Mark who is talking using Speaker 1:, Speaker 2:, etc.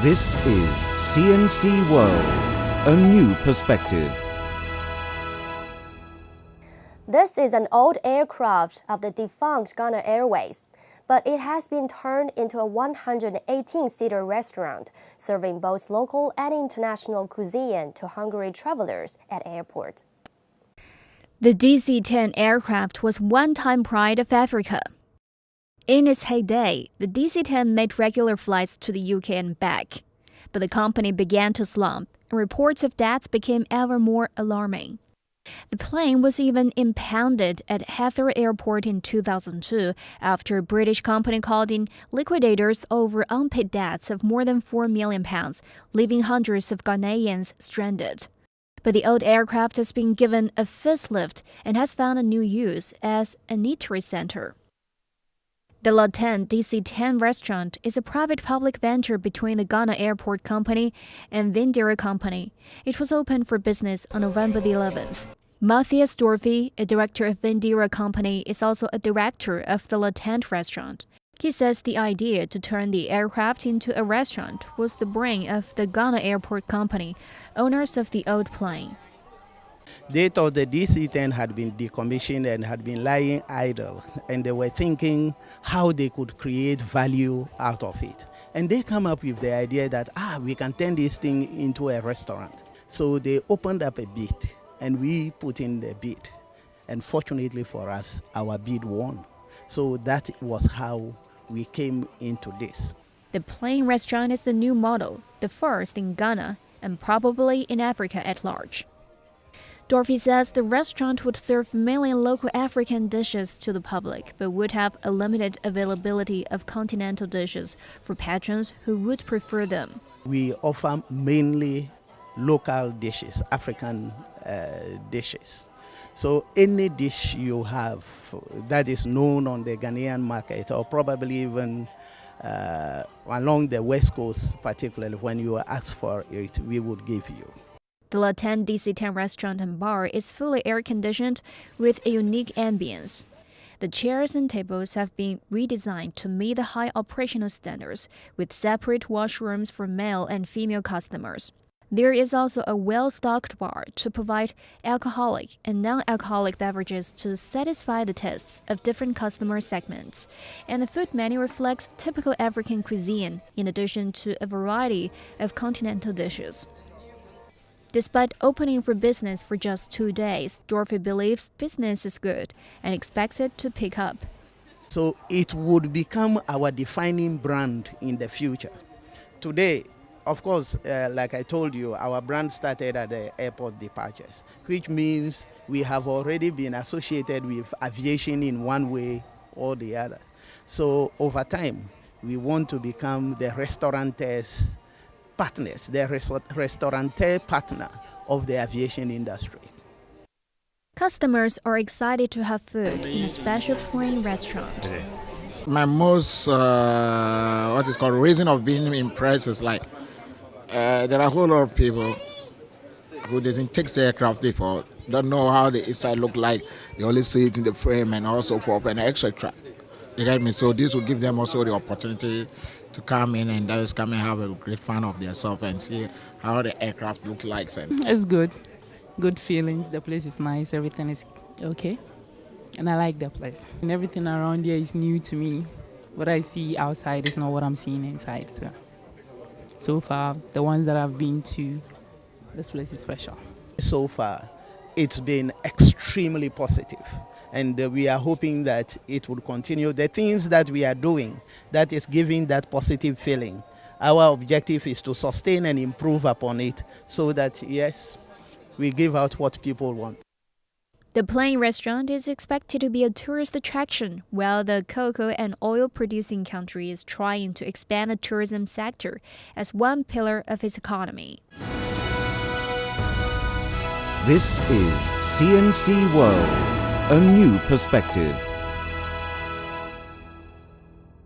Speaker 1: This is CNC World, a new perspective.
Speaker 2: This is an old aircraft of the defunct Ghana Airways, but it has been turned into a 118-seater restaurant, serving both local and international cuisine to hungry travelers at airport.
Speaker 3: The DC-10 aircraft was one-time pride of Africa. In its heyday, the DC-10 made regular flights to the UK and back, but the company began to slump, and reports of that became ever more alarming. The plane was even impounded at Heathrow Airport in 2002 after a British company called in liquidators over unpaid debts of more than £4 million, leaving hundreds of Ghanaians stranded. But the old aircraft has been given a facelift and has found a new use as an eatery center. The Tante DC-10 restaurant is a private-public venture between the Ghana Airport Company and Vindira Company. It was opened for business on November the 11th. Matthias Dorfi, a director of Vindira Company, is also a director of the Tante Restaurant. He says the idea to turn the aircraft into a restaurant was the brain of the Ghana Airport Company, owners of the old plane.
Speaker 4: They thought the DC-10 had been decommissioned and had been lying idle, and they were thinking how they could create value out of it. And they come up with the idea that, we can turn this thing into a restaurant. So they opened up a bid, and we put in the bid. And fortunately for us, our bid won. So that was how we came into this.
Speaker 3: The plane restaurant is the new model, the first in Ghana and probably in Africa at large. Dorfi says the restaurant would serve mainly local African dishes to the public, but would have a limited availability of continental dishes for patrons who would prefer them.
Speaker 4: We offer mainly local dishes, African dishes. So any dish you have that is known on the Ghanaian market, or probably even along the West Coast, particularly when you ask for it, we would give you.
Speaker 3: The Tante DC-10 restaurant and bar is fully air-conditioned with a unique ambience. The chairs and tables have been redesigned to meet the high operational standards, with separate washrooms for male and female customers. There is also a well-stocked bar to provide alcoholic and non-alcoholic beverages to satisfy the tastes of different customer segments. And the food menu reflects typical African cuisine, in addition to a variety of continental dishes. Despite opening for business for just 2 days, Dorfi believes business is good and expects it to pick up.
Speaker 4: So it would become our defining brand in the future. Today, of course, like I told you, our brand started at the airport departures, which means we have already been associated with aviation in one way or the other. So over time, we want to become the restaurateurs' partners, the restaurateur partner of the aviation industry.
Speaker 3: Customers are excited to have food in a special plane restaurant.
Speaker 5: My most, reason of being impressed is there are a whole lot of people who doesn't take the aircraft before, don't know how the inside look like. They only see it in the frame and also for an etc. You get me? So this will give them also the opportunity to come in and just come and have a great fun of themselves and see how the aircraft looks like.
Speaker 6: It's good. Good feelings. The place is nice. Everything is okay. And I like the place. And everything around here is new to me. What I see outside is not what I'm seeing inside. So far, the ones that I've been to, this place is special. So
Speaker 4: far, it's been extremely positive. And we are hoping that it will continue. The things that we are doing, that is giving that positive feeling. Our objective is to sustain and improve upon it so that, yes, we give out what people want.
Speaker 3: The plane restaurant is expected to be a tourist attraction, while the cocoa and oil producing country is trying to expand the tourism sector as one pillar of its economy.
Speaker 1: This is CNC World, a new perspective.